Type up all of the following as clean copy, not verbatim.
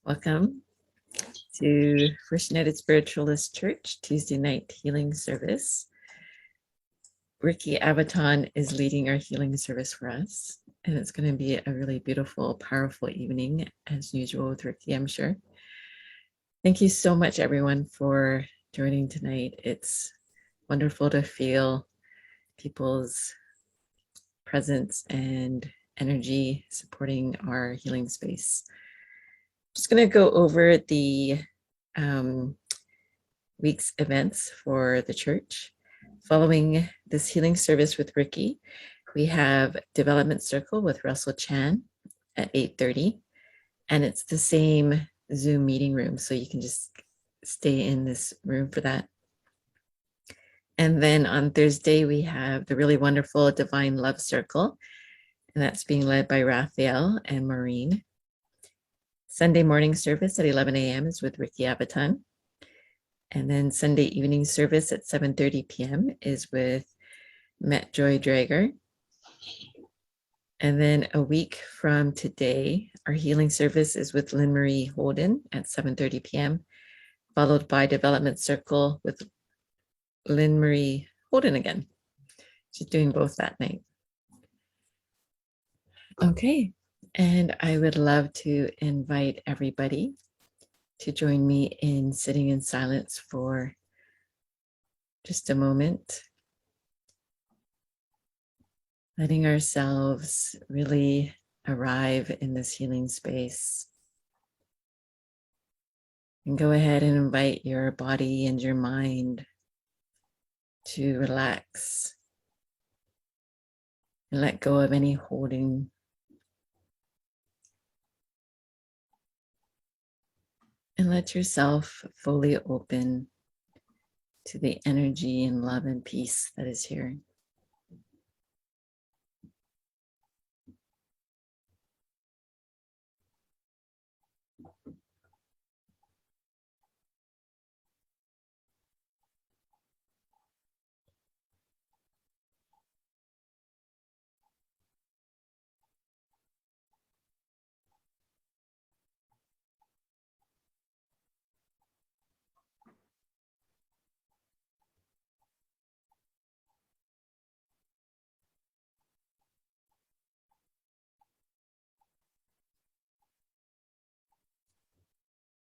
Welcome to First United Spiritualist Church Tuesday night healing service. Rickie Avitan is leading our healing service for us, and it's going to be a really beautiful, powerful evening as usual with Rickie, I'm sure. Thank you so much, everyone, for joining tonight. It's wonderful to feel people's presence and energy supporting our healing space. I'm just going to go over the week's events for the church. Following this healing service with Rickie, we have Development Circle with Russell Chan at 8:30, and it's the same Zoom meeting room, so you can just stay in this room for that. And then on Thursday, we have the really wonderful Divine Love Circle, and that's being led by Raphael and Maureen. Sunday morning service at 11 a.m. is with Rickie Avitan. And then Sunday evening service at 7:30 p.m. is with Met Joy Drager. And then a week from today, our healing service is with Lynn Marie Holden at 7:30 p.m., followed by Development Circle with Lynn Marie Holden again. She's doing both that night. Okay, and I would love to invite everybody to join me in sitting in silence for just a moment, letting ourselves really arrive in this healing space. And go ahead and invite your body and your mind to relax and let go of any holding. And let yourself fully open to the energy and love and peace that is here.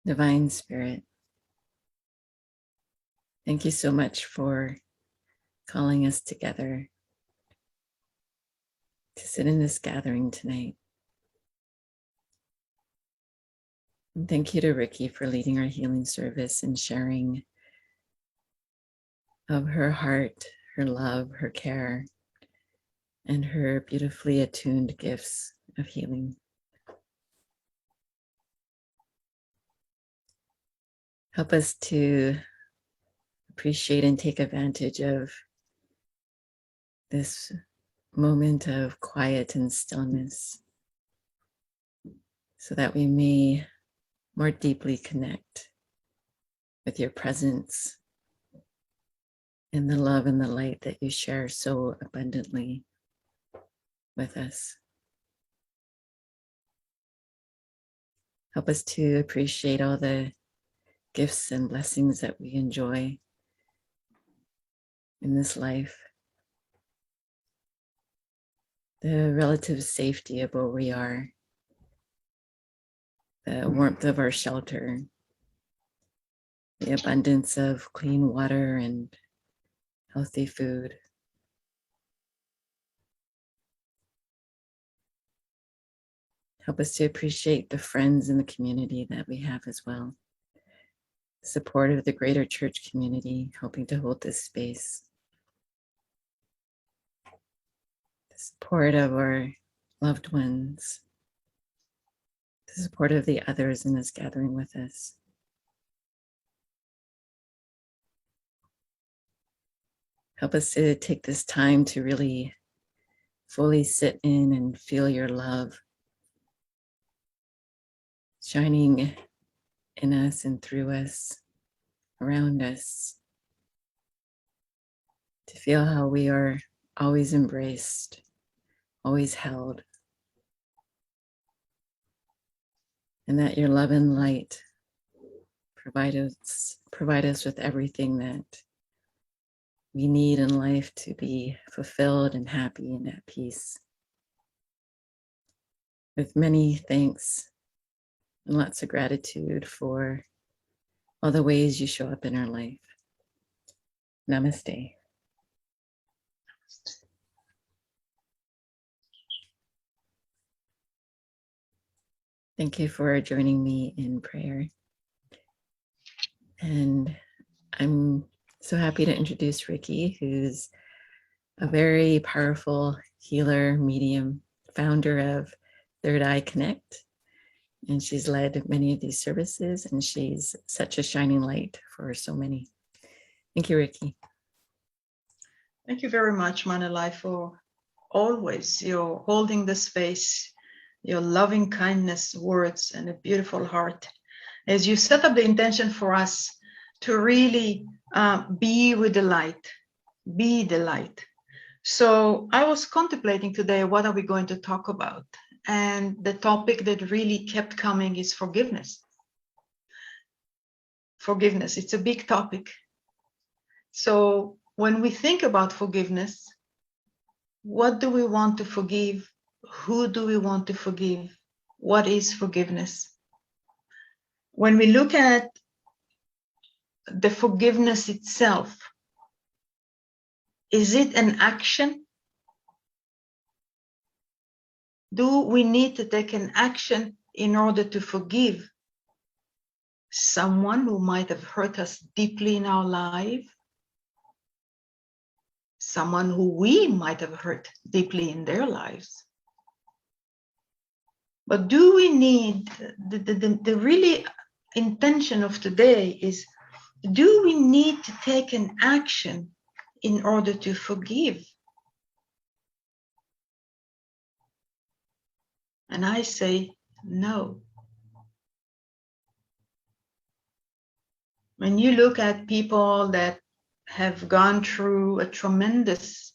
Divine Spirit, thank you so much for calling us together to sit in this gathering tonight. And thank you to Rickie for leading our healing service and sharing of her heart, her love, her care, and her beautifully attuned gifts of healing. Help us to appreciate and take advantage of this moment of quiet and stillness so that we may more deeply connect with your presence and the love and the light that you share so abundantly with us. Help us to appreciate all the gifts and blessings that we enjoy in this life. The relative safety of where we are, the warmth of our shelter, the abundance of clean water and healthy food. Help us to appreciate the friends in the community that we have as well. Support of the greater church community, helping to hold this space. The support of our loved ones. The support of the others in this gathering with us. Help us to take this time to really fully sit in and feel your love shining in us and through us, around us. To feel how we are always embraced, always held, and that your love and light provide us with everything that we need in life to be fulfilled and happy and at peace. With many thanks and lots of gratitude for all the ways you show up in our life. Namaste. Thank you for joining me in prayer. And I'm so happy to introduce Rickie, who's a very powerful healer, medium, founder of Third Eye Connect. And she's led many of these services, and she's such a shining light for so many. Thank you, Rickie. Thank you very much, Manalai, for always your holding the space, your loving kindness words, and a beautiful heart. As you set up the intention for us to really be with the light, be the light. So I was contemplating today, what are we going to talk about? And the topic that really kept coming is forgiveness. Forgiveness, it's a big topic. So when we think about forgiveness, what do we want to forgive? Who do we want to forgive? What is forgiveness? When we look at the forgiveness itself, is it an action? Do we need to take an action in order to forgive someone who might have hurt us deeply in our life? Someone who we might have hurt deeply in their lives? But do we need, the really intention of today is, do we need to take an action in order to forgive? And I say no. When you look at people that have gone through a tremendous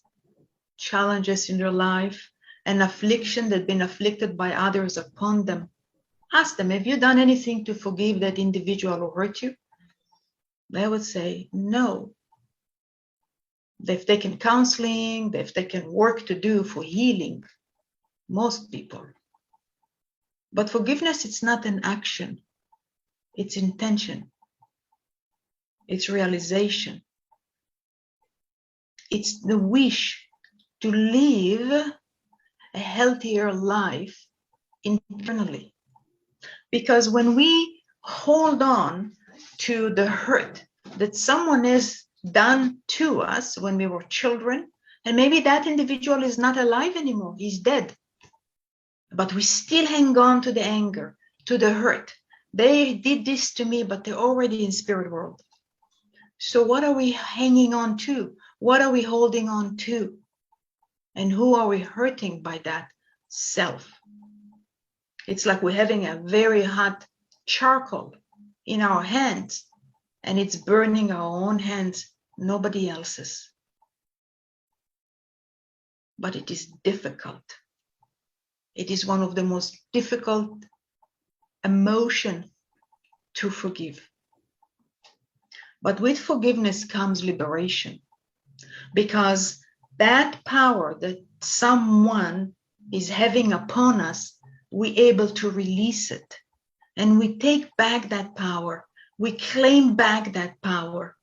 challenges in their life, an affliction that's been afflicted by others upon them, ask them, have you done anything to forgive that individual who hurt you? They would say no. They've taken counseling, they've taken work to do for healing, most people. But forgiveness, it's not an action, it's intention, it's realization. It's the wish to live a healthier life internally. Because when we hold on to the hurt that someone has done to us when we were children, and maybe that individual is not alive anymore, he's dead, but we still hang on to the anger, to the hurt. They did this to me, but they're already in spirit world. So what are we hanging on to? What are we holding on to? And who are we hurting by that? Self. It's like we're having a very hot charcoal in our hands, and it's burning our own hands, nobody else's. But it is difficult. It is one of the most difficult emotions to forgive. But with forgiveness comes liberation, because that power that someone is having upon us, we're able to release it. And we take back that power. We claim back that power.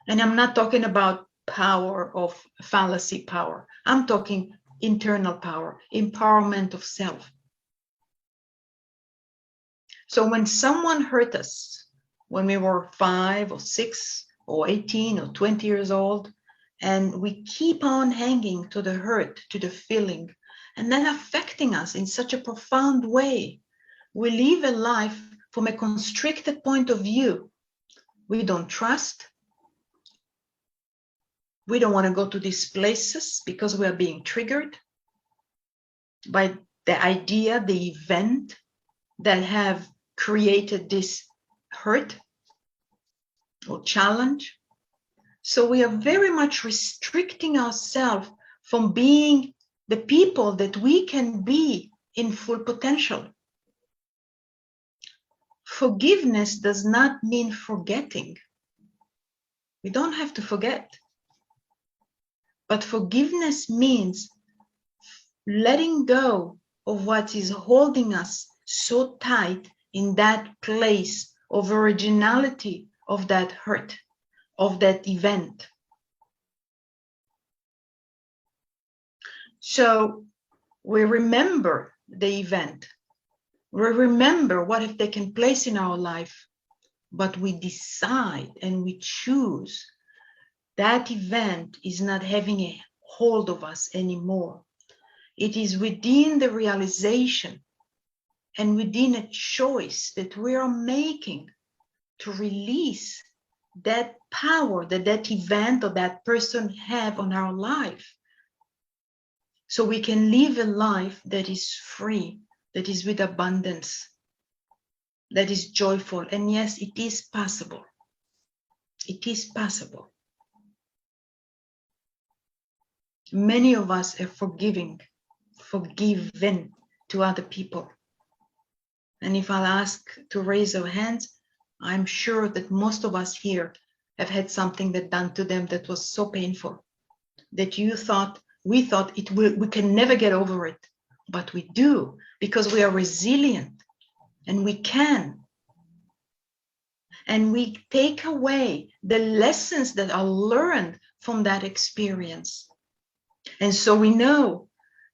And I'm not talking about power of fallacy power. I'm talking internal power, empowerment of self. So when someone hurt us, when we were 5 or 6 or 18 or 20 years old, and we keep on hanging to the hurt, to the feeling, and then affecting us in such a profound way, we live a life from a constricted point of view. We don't trust. We don't want to go to these places because we are being triggered by the idea, the event that have created this hurt or challenge. So we are very much restricting ourselves from being the people that we can be in full potential. forgiveness does not mean forgetting. We don't have to forget. But forgiveness means letting go of what is holding us so tight in that place of originality of that hurt, of that event. So we remember the event. We remember what has taken place in our life, but we decide and we choose that event is not having a hold of us anymore. It is within the realization and within a choice that we are making to release that power that that event or that person have on our life, so we can live a life that is free, that is with abundance, that is joyful. And yes, it is possible. It is possible. Many of us are forgiven to other people. And if I'll ask to raise our hands, I'm sure that most of us here have had something that done to them that was so painful that we thought we can never get over it. But we do, because we are resilient and we can. And we take away the lessons that are learned from that experience. And so we know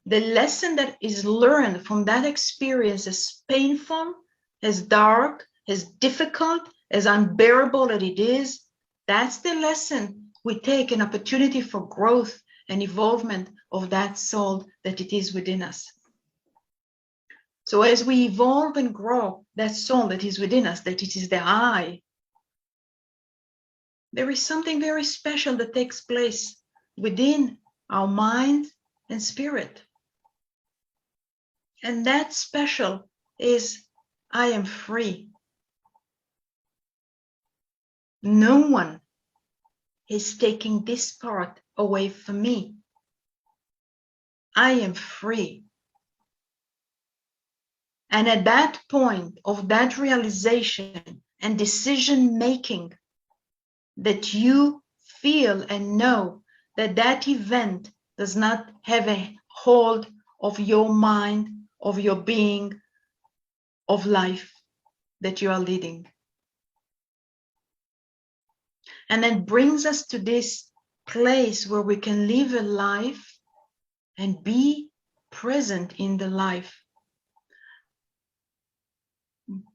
the lesson that is learned from that experience, as painful, as dark, as difficult, as unbearable as it is, that's the lesson we take, an opportunity for growth and evolvement of that soul that it is within us. So as we evolve and grow that soul that is within us, that it is the I, there is something very special that takes place within our mind and spirit. And that special is, I am free. No one is taking this part away from me. I am free. And at that point of that realization and decision making, that you feel and know that that event does not have a hold of your mind, of your being, of life that you are leading. And that brings us to this place where we can live a life and be present in the life.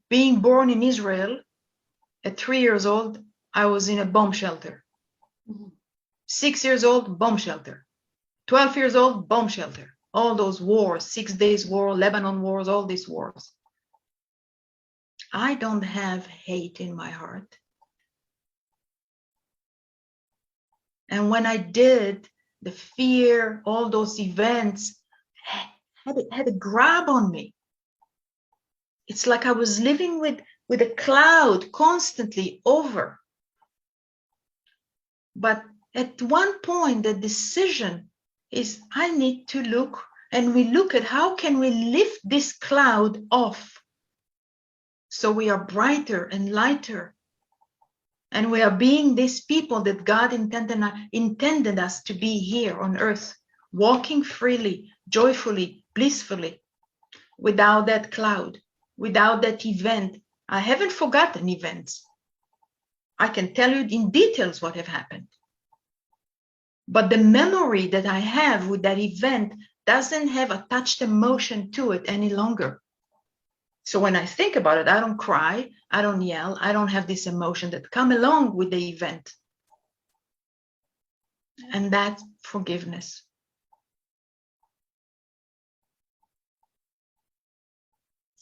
Being born in Israel, at 3 years old, I was in a bomb shelter. 6 years old, bomb shelter. 12 years old, bomb shelter. All those wars, 6 Days War, Lebanon wars, all these wars. I don't have hate in my heart. And when I did, the fear, all those events had a grab on me. It's like I was living with a cloud constantly over. But at one point, the decision is, I need to look, and we look at how can we lift this cloud off so we are brighter and lighter. And we are being these people that God intended us to be here on earth, walking freely, joyfully, blissfully, without that cloud, without that event. I haven't forgotten events. I can tell you in details what have happened. But the memory that I have with that event doesn't have attached emotion to it any longer. So when I think about it, I don't cry, I don't yell, I don't have this emotion that come along with the event. And that's forgiveness.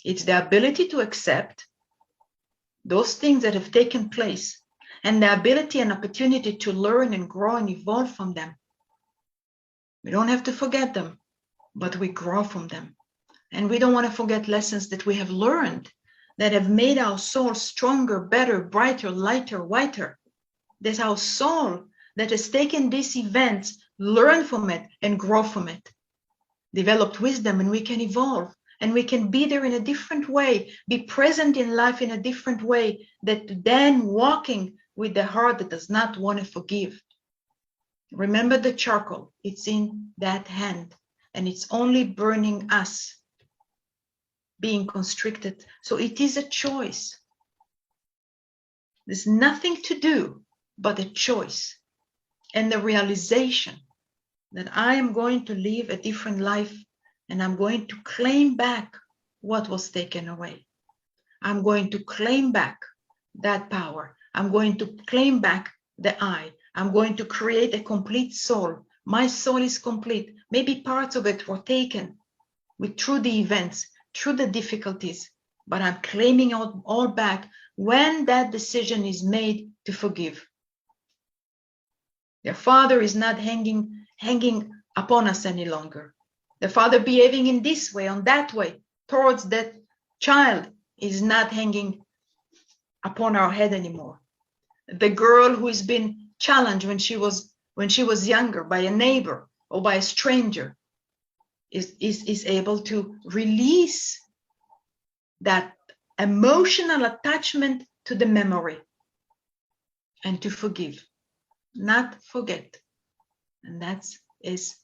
It's the ability to accept those things that have taken place and the ability and opportunity to learn and grow and evolve from them. We don't have to forget them, but we grow from them. And we don't want to forget lessons that we have learned that have made our soul stronger, better, brighter, lighter, whiter. There's our soul that has taken these events, learned from it, and grow from it. Developed wisdom, and we can evolve. And we can be there in a different way, be present in life in a different way, that then walking with the heart that does not want to forgive. Remember the charcoal, it's in that hand, and it's only burning us, being constricted. So it is a choice. There's nothing to do but a choice and the realization that I am going to live a different life, and I'm going to claim back what was taken away. I'm going to claim back that power. I'm going to claim back the I. I'm going to create a complete soul. My soul is complete. Maybe parts of it were taken through the events, through the difficulties, but I'm claiming all back when that decision is made to forgive. The Father is not hanging upon us any longer. The Father behaving in this way, on that way, towards that child is not hanging upon our head anymore. The girl who has been challenged when she was younger by a neighbor or by a stranger is able to release that emotional attachment to the memory and to forgive, not forget. And that is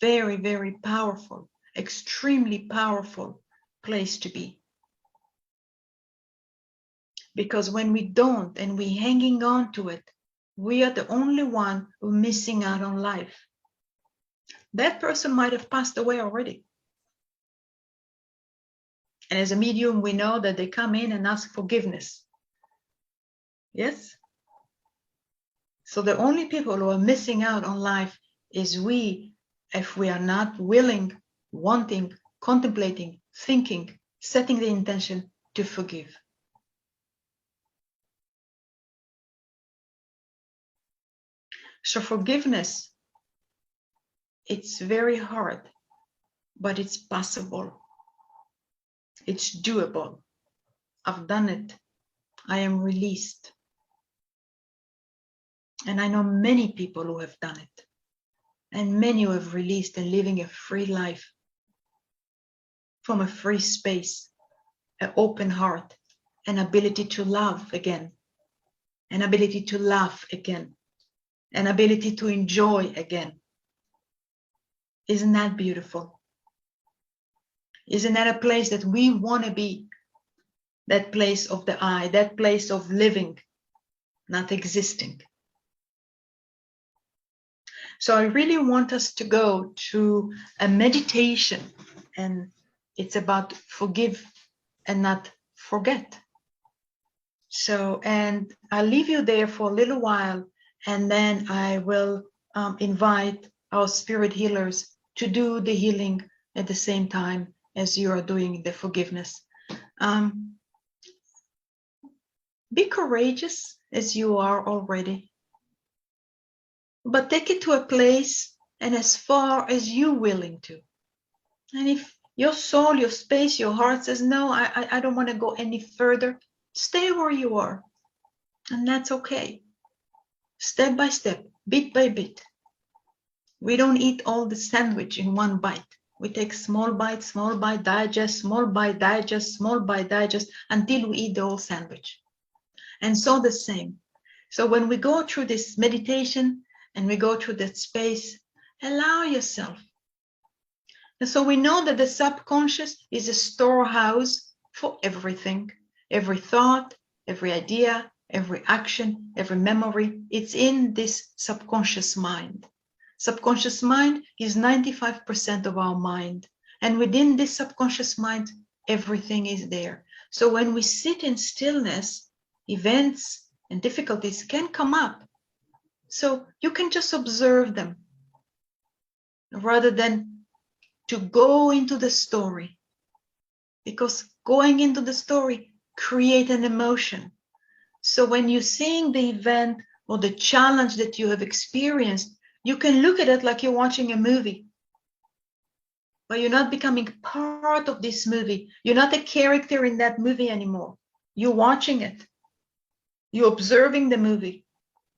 very, very powerful, extremely powerful place to be. Because when we don't and we hanging on to it, we are the only one who missing out on life. That person might have passed away already. And as a medium, we know that they come in and ask forgiveness. Yes? So the only people who are missing out on life is we, if we are not willing, wanting, contemplating, thinking, setting the intention to forgive. So forgiveness, it's very hard, but it's possible. It's doable. I've done it. I am released. And I know many people who have done it. And many who have released and living a free life from a free space, an open heart, an ability to love again, an ability to laugh again, an ability to enjoy again. Isn't that beautiful? Isn't that a place that we want to be? That place of the I, that place of living, not existing. So I really want us to go to a meditation, and it's about forgive and not forget. So, and I'll leave you there for a little while, and then I will invite our spirit healers to do the healing at the same time as you are doing the forgiveness. Be courageous as you are already, but take it to a place and as far as you're willing to. And if your soul, your space, your heart says, no, I don't want to go any further, stay where you are. And that's okay. Step by step, bit by bit. We don't eat all the sandwich in one bite. We take small bite, digest, small bite, digest, small bite, digest, until we eat the whole sandwich. And so the same. So when we go through this meditation and we go through that space, allow yourself. And so we know that the subconscious is a storehouse for everything, every thought, every idea, every action, every memory. It's in this subconscious mind. Subconscious mind is 95% of our mind. And within this subconscious mind, everything is there. So when we sit in stillness, events and difficulties can come up. So you can just observe them rather than to go into the story, because going into the story creates an emotion. So when you're seeing the event or the challenge that you have experienced, you can look at it like you're watching a movie, but you're not becoming part of this movie. You're not a character in that movie anymore. You're watching it. You're observing the movie.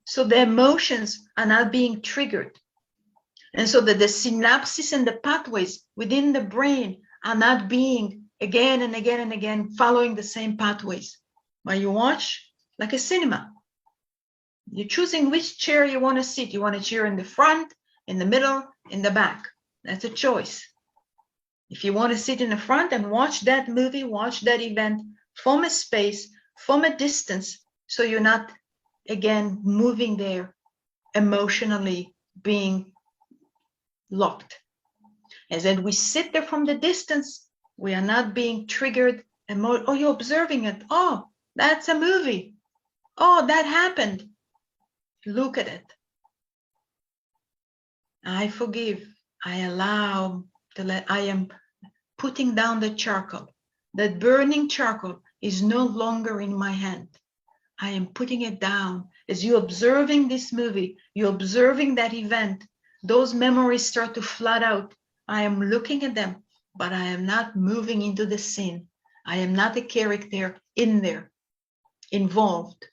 So the emotions are not being triggered. And so that the synapses and the pathways within the brain are not being again and again and again following the same pathways. But you watch like a cinema. You're choosing which chair you want to sit. You want a chair in the front, in the middle, in the back. That's a choice. If you want to sit in the front and watch that movie, watch that event from a space, from a distance, so you're not, again, moving there emotionally, being locked. As then we sit there from the distance, we are not being triggered. Oh, you're observing it. Oh, that's a movie. Oh, that happened. Look at it. I forgive. I allow to let, I am putting down the charcoal. That burning charcoal is no longer in my hand. I am putting it down. As you're observing this movie, you're observing that event, those memories start to flood out. I am looking at them, but I am not moving into the scene. I am not a character in there, involved,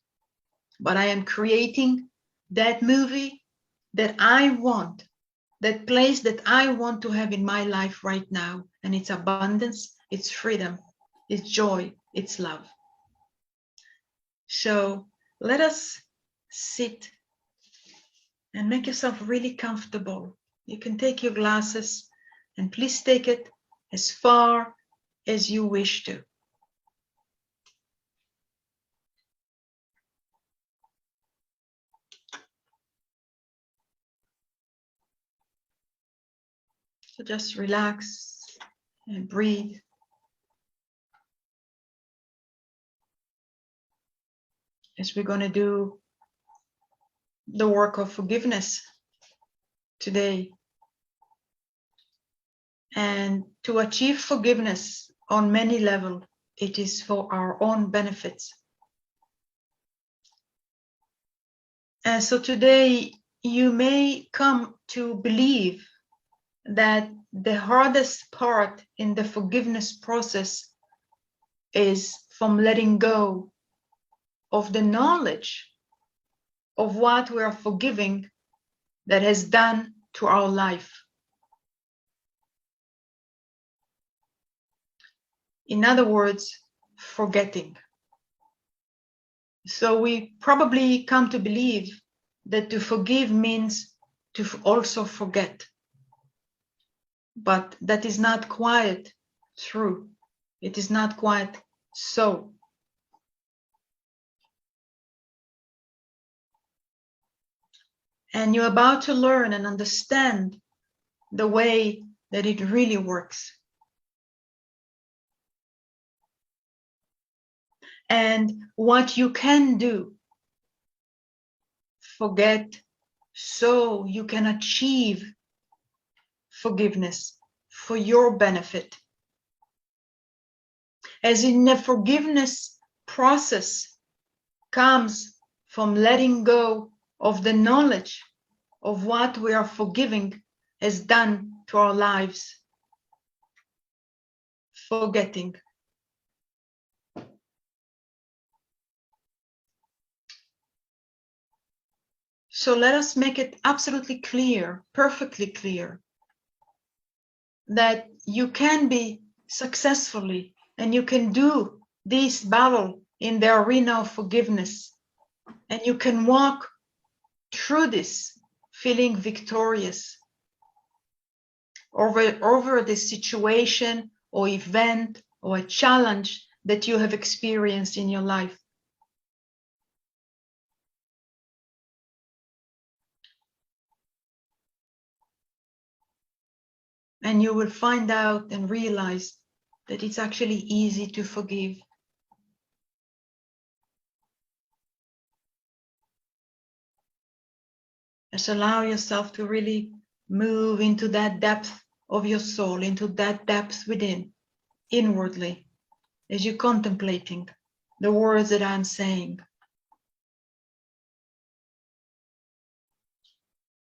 but I am creating that movie that I want, that place that I want to have in my life right now. And it's abundance, it's freedom, it's joy, it's love. So let us sit and make yourself really comfortable. You can take your glasses and please take it as far as you wish to. So just relax and breathe. As we're going to do the work of forgiveness today. And to achieve forgiveness on many levels, it is for our own benefits. And so today you may come to believe that the hardest part in the forgiveness process is from letting go of the knowledge of what we are forgiving that has done to our life. In other words, forgetting. So we probably come to believe that to forgive means to also forget. But that is not quite true. It is not quite so. And you're about to learn and understand the way that it really works. And what you can do, forget, so you can achieve forgiveness for your benefit. As in the forgiveness process comes from letting go of the knowledge of what we are forgiving has done to our lives. Forgetting. So let us make it absolutely clear, perfectly clear, that you can be successfully and you can do this battle in the arena of forgiveness, and you can walk through this feeling victorious over the situation or event or a challenge that you have experienced in your life. And you will find out and realize that it's actually easy to forgive. Just allow yourself to really move into that depth of your soul, into that depth within, inwardly, as you're contemplating the words that I'm saying.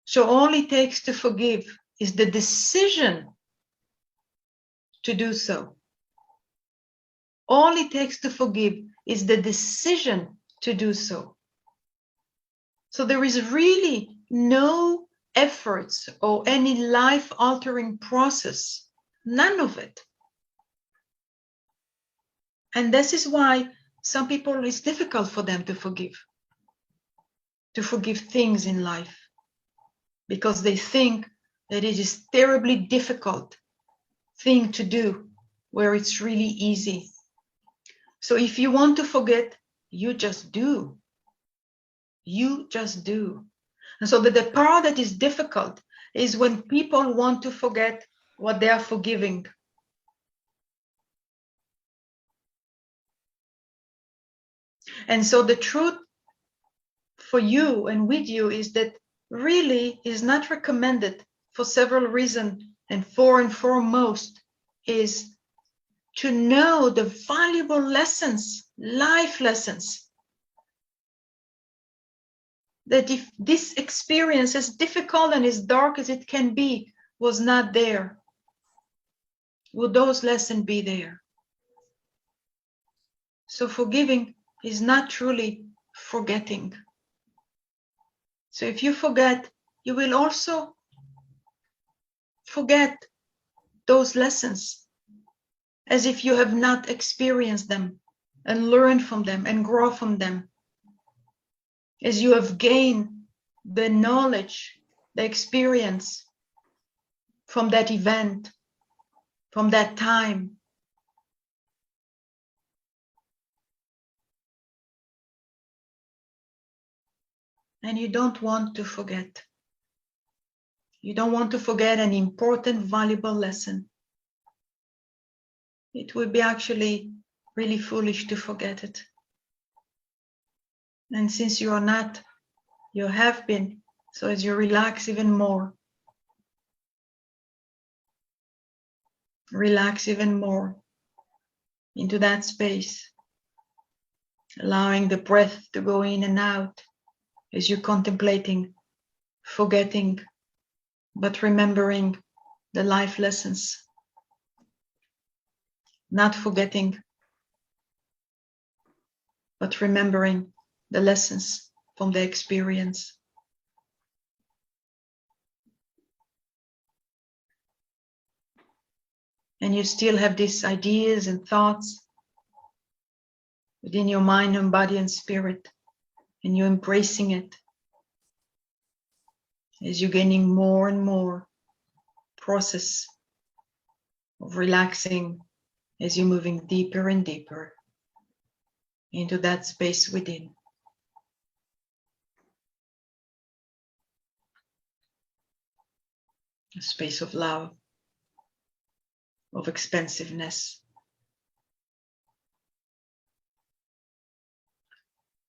So all it takes to forgive is the decision to do so. All it takes to forgive is the decision to do so. So there is really no efforts or any life-altering process, none of it, And this is why some people, it's difficult for them to forgive things in life, because they think that it is terribly difficult thing to do where it's really easy. So if you want to forget, you just do. You just do. And so the part that is difficult is when people want to forget what they are forgiving. And so the truth for you and with you is that really is not recommended for several reasons. And foremost is to know the valuable lessons, life lessons, that if this experience, as difficult and as dark as it can be, was not there, would those lessons be there? So forgiving is not truly forgetting. So if you forget, you will also forget those lessons as if you have not experienced them and learned from them and grow from them. As you have gained the knowledge, the experience from that event, from that time. And you don't want to forget. You don't want to forget an important, valuable lesson. It would be actually really foolish to forget it. And since you are not, you have been, so as you relax even more, relax even more into that space, allowing the breath to go in and out as you're contemplating, forgetting, but remembering the life lessons, not forgetting, but remembering the lessons from the experience. And you still have these ideas and thoughts within your mind and body and spirit, and you're embracing it as you're gaining more and more process of relaxing, as you're moving deeper and deeper into that space within. A space of love, of expansiveness.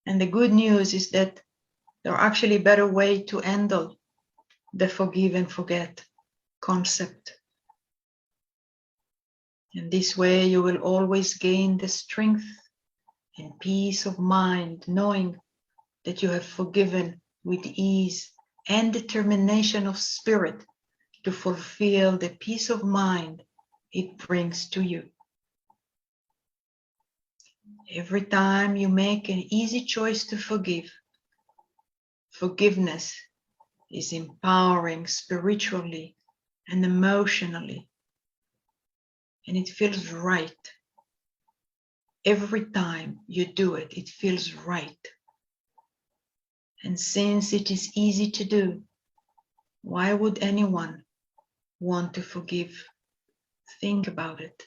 And the good news is that there are actually better ways to handle the forgive and forget concept. And this way you will always gain the strength and peace of mind, knowing that you have forgiven with ease and determination of spirit to fulfill the peace of mind it brings to you. Every time you make an easy choice to forgive, forgiveness is empowering spiritually and emotionally, and it feels right. Every time you do it, it feels right. And since it is easy to do, why would anyone want to forgive? Think about it.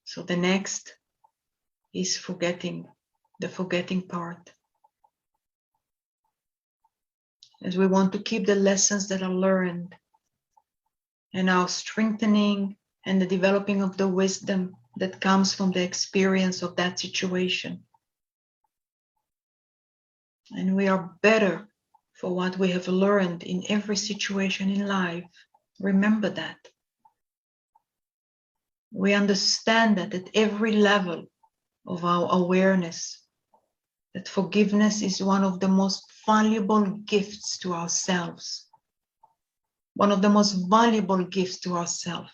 So the next is forgetting, the forgetting part. As we want to keep the lessons that are learned and our strengthening and the developing of the wisdom that comes from the experience of that situation. And we are better for what we have learned in every situation in life. Remember that. We understand that at every level of our awareness, that forgiveness is one of the most valuable gifts to ourselves. One of the most valuable gifts to ourselves.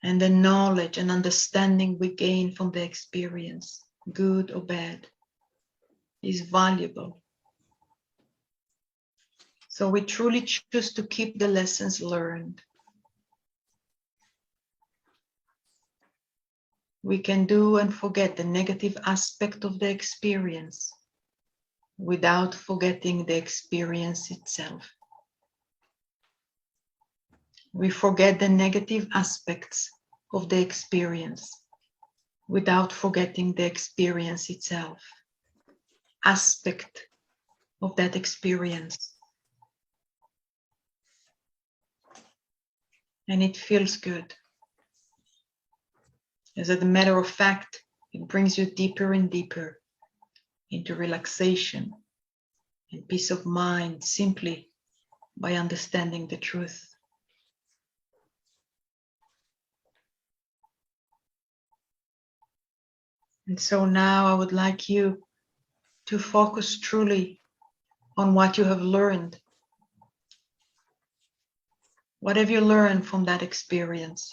And the knowledge and understanding we gain from the experience, good or bad, is valuable. So we truly choose to keep the lessons learned. we can do and forget the negative aspect of the experience without forgetting the experience itself. We forget the negative aspects of the experience without forgetting the experience itself. Aspect of that experience. And it feels good. As a matter of fact, it brings you deeper and deeper into relaxation and peace of mind simply by understanding the truth. And so now I would like you to focus truly on what you have learned. What have you learned from that experience?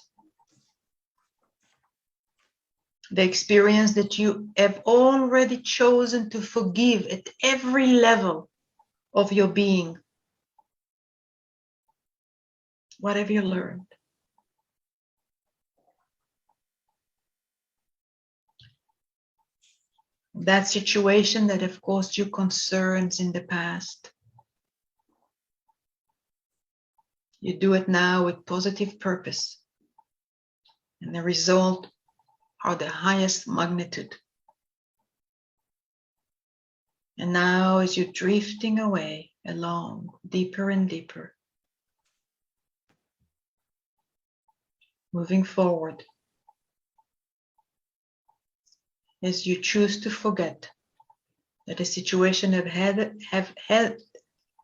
The experience that you have already chosen to forgive at every level of your being. What have you learned? That situation that have caused you concerns in the past. You do it now with positive purpose. And the result are the highest magnitude. And now as you're drifting away along deeper and deeper, moving forward, as you choose to forget that a situation have had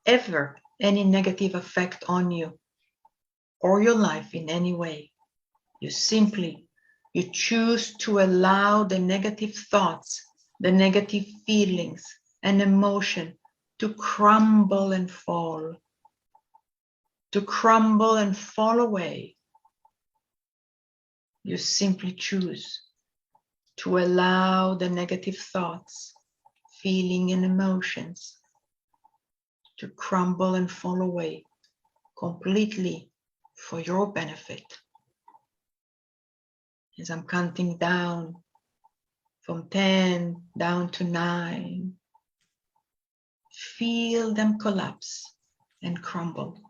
ever any negative effect on you or your life in any way. You choose to allow the negative thoughts, the negative feelings and emotion to crumble and fall away. You simply choose to allow the negative thoughts, feeling and emotions to crumble and fall away completely for your benefit. As I'm counting down from 10 down to 9, feel them collapse and crumble.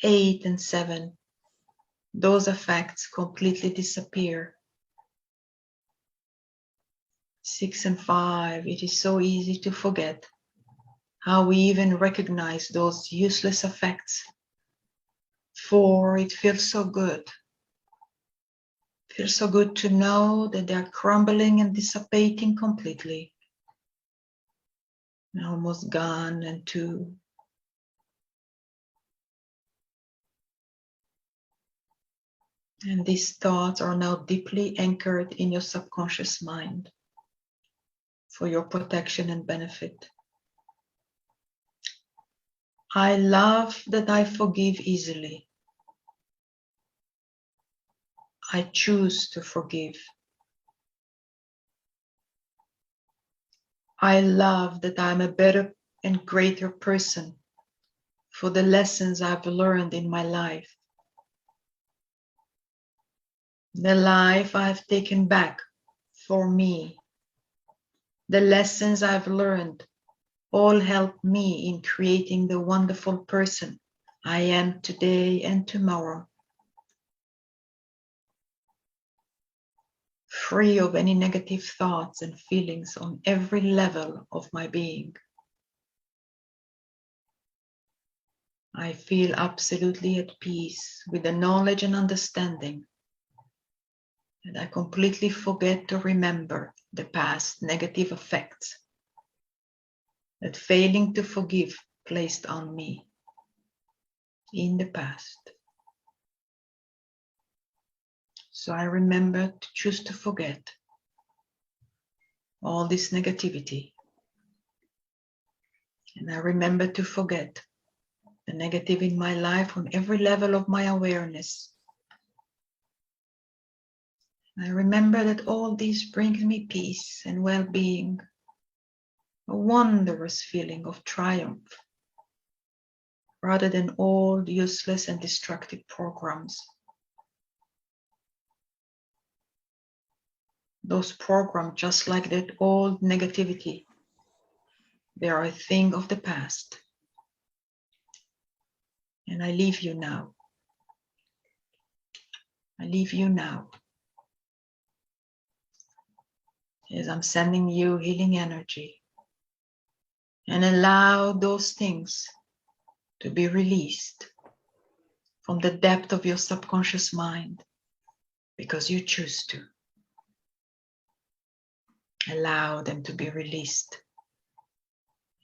8 and 7, those effects completely disappear. 6 and 5, it is so easy to forget how we even recognize those useless effects. 4, it feels so good. It feels so good to know that they are crumbling and dissipating completely. And almost gone. And 2, and these thoughts are now deeply anchored in your subconscious mind for your protection and benefit. I love that I forgive easily. I choose to forgive. I love that I'm a better and greater person for the lessons I've learned in my life. The life I've taken back for me. The lessons I've learned all help me in creating the wonderful person I am today and tomorrow. Free of any negative thoughts and feelings on every level of my being. I feel absolutely at peace with the knowledge and understanding that I completely forget to remember the past negative effects that failing to forgive placed on me in the past. So I remember to choose to forget all this negativity. And I remember to forget the negative in my life on every level of my awareness. I remember that all this brings me peace and well-being, a wondrous feeling of triumph, rather than old, useless and destructive programs. those programs, just like that old negativity, they are a thing of the past. And I leave you now. I leave you now. As I'm sending you healing energy. And allow those things to be released from the depth of your subconscious mind, because you choose to. Allow them to be released.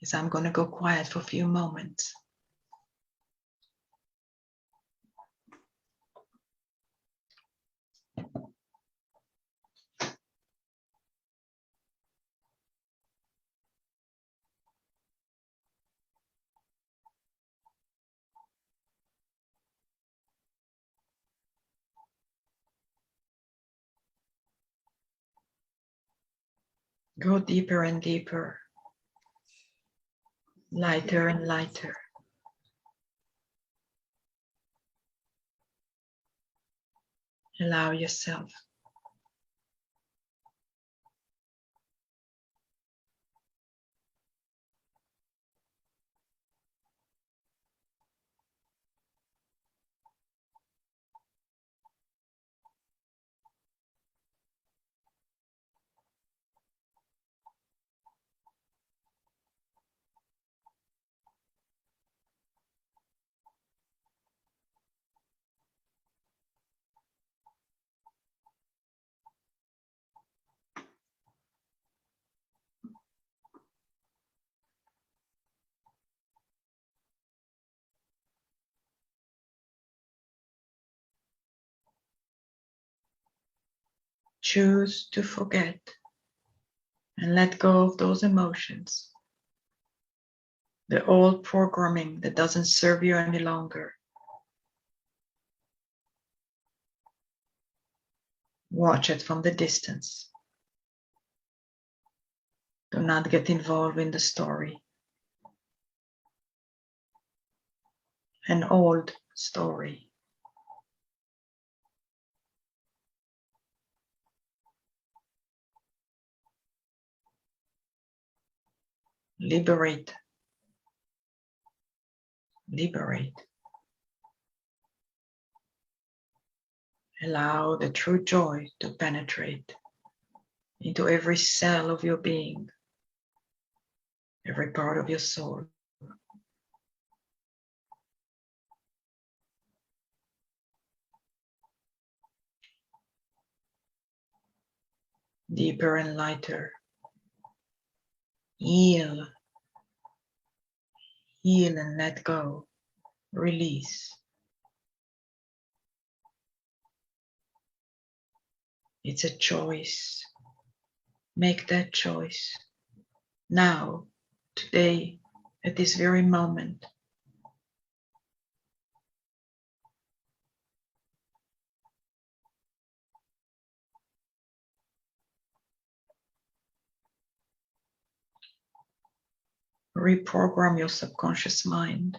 As I'm going to go quiet for a few moments. Go deeper and deeper. Lighter and lighter. Allow yourself. Choose to forget and let go of those emotions. The old programming that doesn't serve you any longer. Watch it from the distance. Do not get involved in the story. An old story. Liberate. Liberate. Allow the true joy to penetrate into every cell of your being, every part of your soul. Deeper and lighter. Heal. Heal and let go. Release. It's a choice. Make that choice. Now, today, at this very moment. Reprogram your subconscious mind.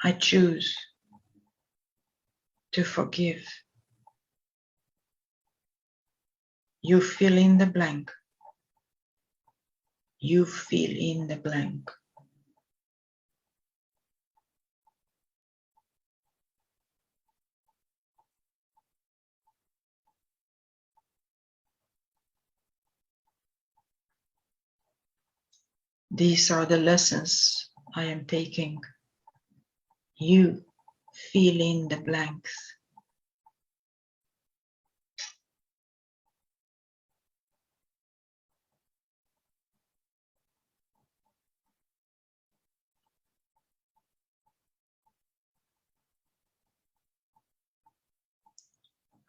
I choose to forgive. You fill in the blank. You fill in the blank. These are the lessons I am taking. You fill in the blanks.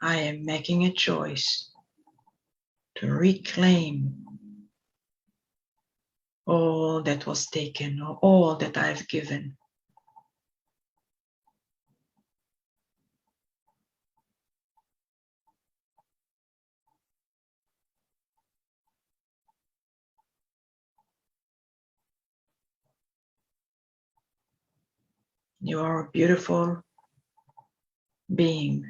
I am making a choice to reclaim all that was taken or all that I've given. You are a beautiful being.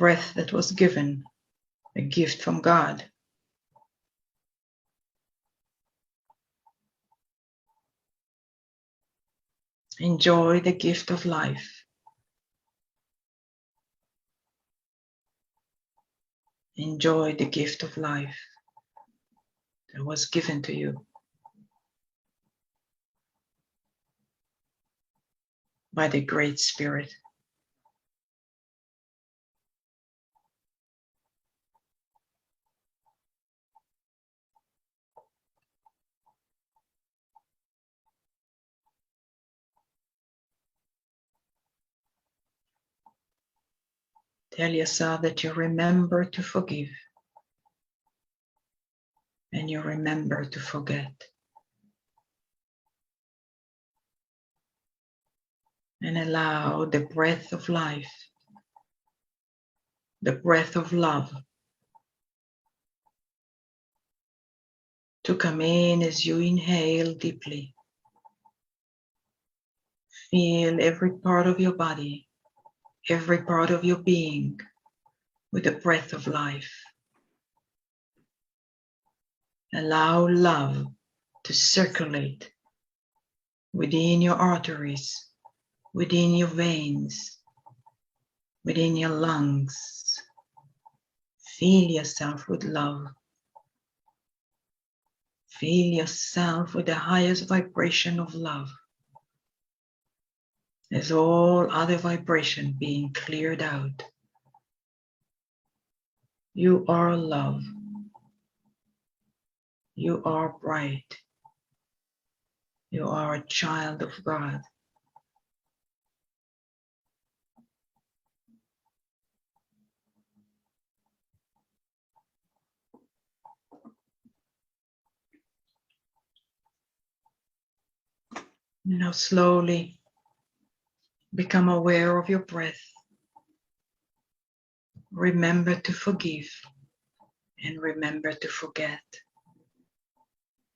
breath that was given, a gift from God. Enjoy the gift of life. Enjoy the gift of life that was given to you by the Great Spirit. Tell yourself that you remember to forgive and you remember to forget. And allow the breath of life, the breath of love, to come in as you inhale deeply. Feel every part of your body, every part of your being with the breath of life. Allow love to circulate within your arteries, within your veins, within your lungs. Fill yourself with love. Fill yourself with the highest vibration of love. As all other vibration being cleared out. You are love. You are bright. You are a child of God. Now slowly become aware of your breath. Remember to forgive and remember to forget.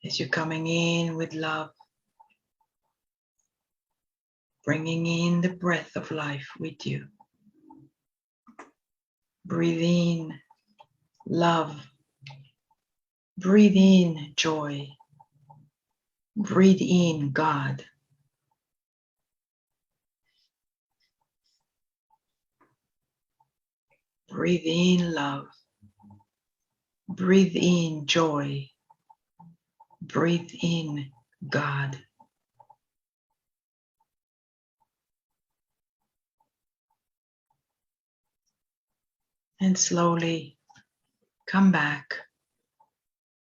As you're coming in with love, bringing in the breath of life with you. Breathe in love. Breathe in joy. Breathe in God. Breathe in love. Breathe in joy. Breathe in God. And slowly come back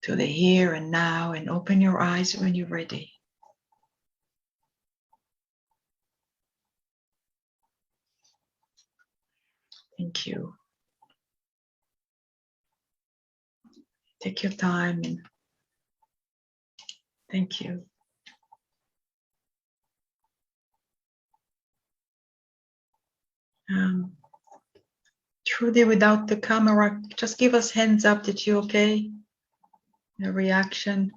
to the here and now and open your eyes when you're ready. Thank you. Take your time and thank you. Trudy, without the camera, just give us hands up that you're okay. A reaction.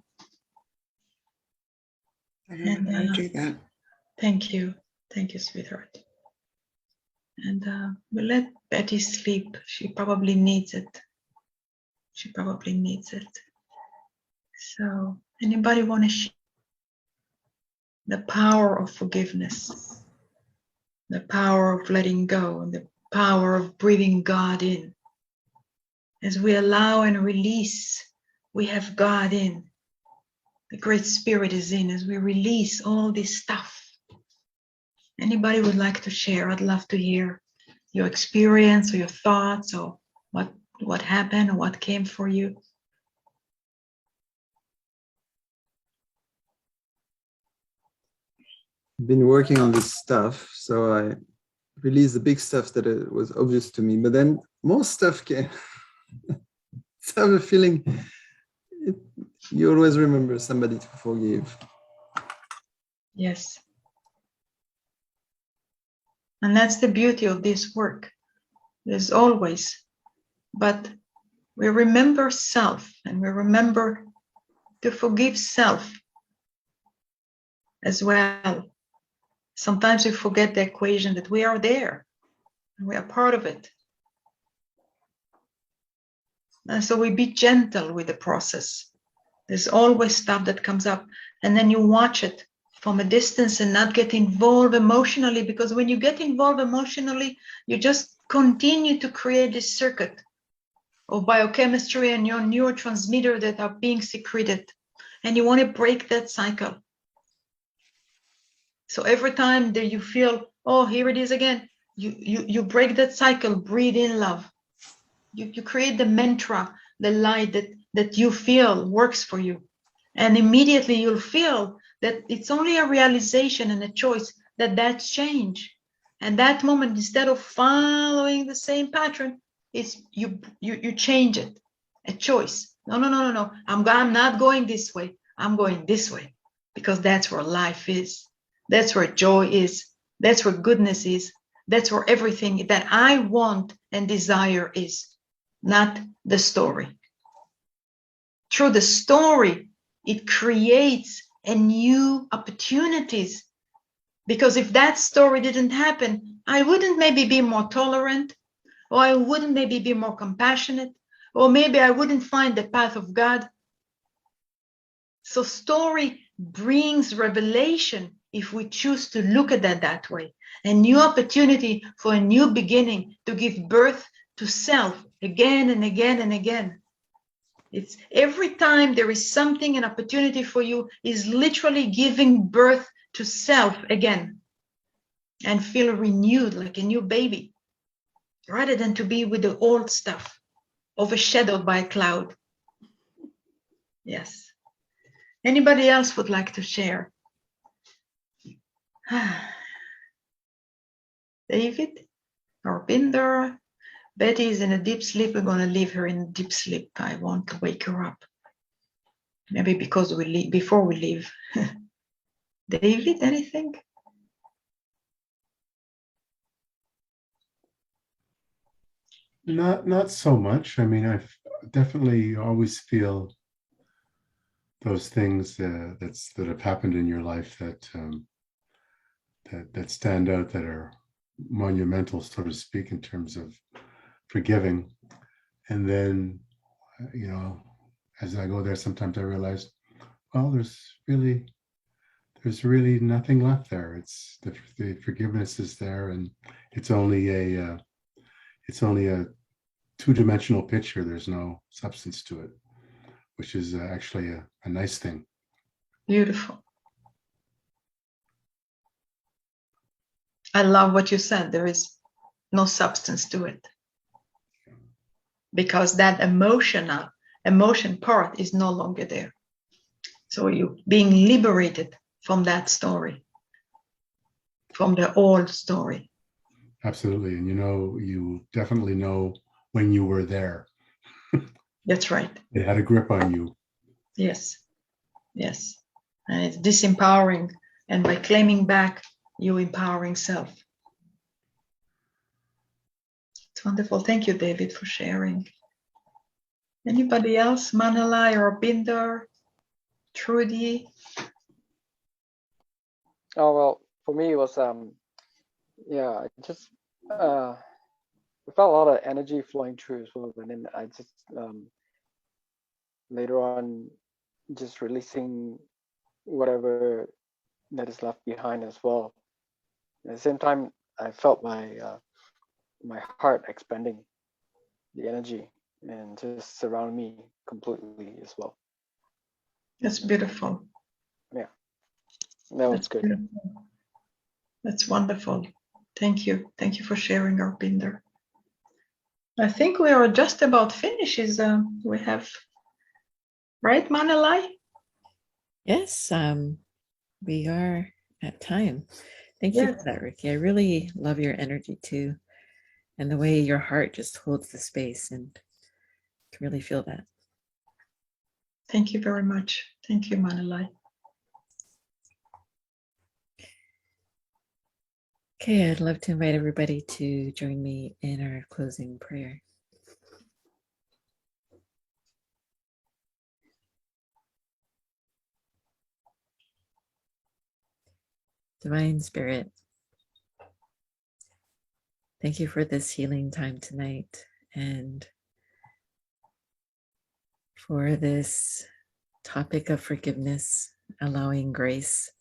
I'll do that. Thank you. Thank you, sweetheart. And we'll let Betty sleep. She probably needs it. She probably needs it. So, anybody want to share the power of forgiveness, the power of letting go, and the power of breathing God in? As we allow and release, we have God in. The Great Spirit is in as we release all this stuff. Anybody would like to share? I'd love to hear your experience or your thoughts or what happened or what came for you. Been working on this stuff, so I released the big stuff that it was obvious to me, but then more stuff came. So I have a feeling you always remember somebody to forgive. Yes. And that's the beauty of this work. There's always, but we remember self and we remember to forgive self as well. Sometimes we forget the equation that we are there and we are part of it. And so we be gentle with the process. There's always stuff that comes up, and then you watch it from a distance and not get involved emotionally, because when you get involved emotionally, you just continue to create this circuit of biochemistry and your neurotransmitter that are being secreted, and you want to break that cycle. So every time that you feel, oh, here it is again, you break that cycle. Breathe in love. You create the mantra, the light that you feel works for you, and immediately you'll feel that it's only a realization and a choice that's change. And that moment, instead of following the same pattern, it's you change it. A choice. No. I'm not going this way. I'm going this way, because that's where life is. That's where joy is. That's where goodness is. That's where everything that I want and desire is, not the story. Through the story, it creates a new opportunities. Because if that story didn't happen, I wouldn't maybe be more tolerant, or I wouldn't maybe be more compassionate, or maybe I wouldn't find the path of God. So story brings revelation if we choose to look at that way. A new opportunity for a new beginning, to give birth to self again and again and again. It's every time there is something, an opportunity for you, is literally giving birth to self again, and feel renewed like a new baby, rather than to be with the old stuff, overshadowed by a cloud. Yes. Anybody else would like to share? David or Binder? Betty is in a deep sleep. We're going to leave her in deep sleep. I want to wake her up. Maybe because we leave, before we leave. David, anything? Not so much. I mean, I definitely always feel those things that have happened in your life that stand out, that are monumental, so to speak, in terms of forgiving. And then, as I go there, sometimes I realize, well, there's really nothing left there. It's the forgiveness is there, and it's only a two-dimensional picture. There's no substance to it, which is actually a nice thing. Beautiful. I love what you said. There is no substance to it, because that emotion part is no longer there. So you being liberated from that story, from the old story. Absolutely. And you definitely know when you were there. That's right. It had a grip on you. Yes. And it's disempowering. And by claiming back, you empowering self. It's wonderful. Thank you, David, for sharing. Anybody else? Manalai or Binder? Trudy? Oh, well, for me, it was, I just I felt a lot of energy flowing through as well. And then I just, later on, just releasing whatever that is left behind as well. At the same time, I felt my heart expanding, the energy, and just surround me completely as well. That's beautiful. Yeah, that was good. Beautiful. That's wonderful. Thank you. Thank you for sharing, Arpinder. I think we are just about finished. We have, right, Manalai? Yes, we are at time. Thank you for that, Rickie. I really love your energy too, and the way your heart just holds the space, and can really feel that. Thank you very much. Thank you, Manalai. Okay, I'd love to invite everybody to join me in our closing prayer. Divine Spirit, thank you for this healing time tonight, and for this topic of forgiveness, allowing grace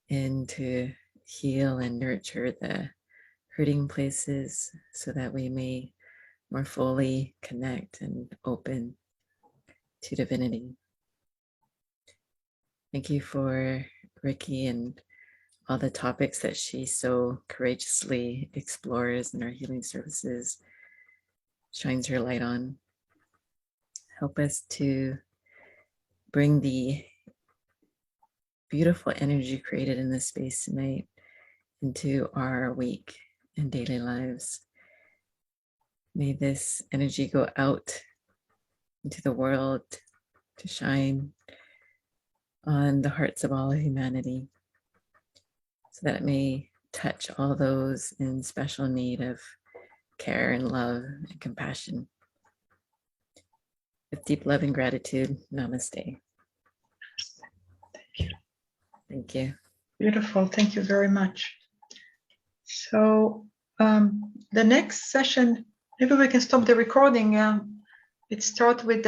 in to heal and nurture the hurting places so that we may more fully connect and open to divinity. Thank you for Rickie and all the topics that she so courageously explores in our healing services, shines her light on. Help us to bring the beautiful energy created in this space tonight into our week and daily lives. May this energy go out into the world to shine on the hearts of all of humanity, so that it may touch all those in special need of care and love and compassion. With deep love and gratitude, namaste. Thank you. Thank you. Beautiful. Thank you very much. So the next session, maybe we can stop the recording. It starts with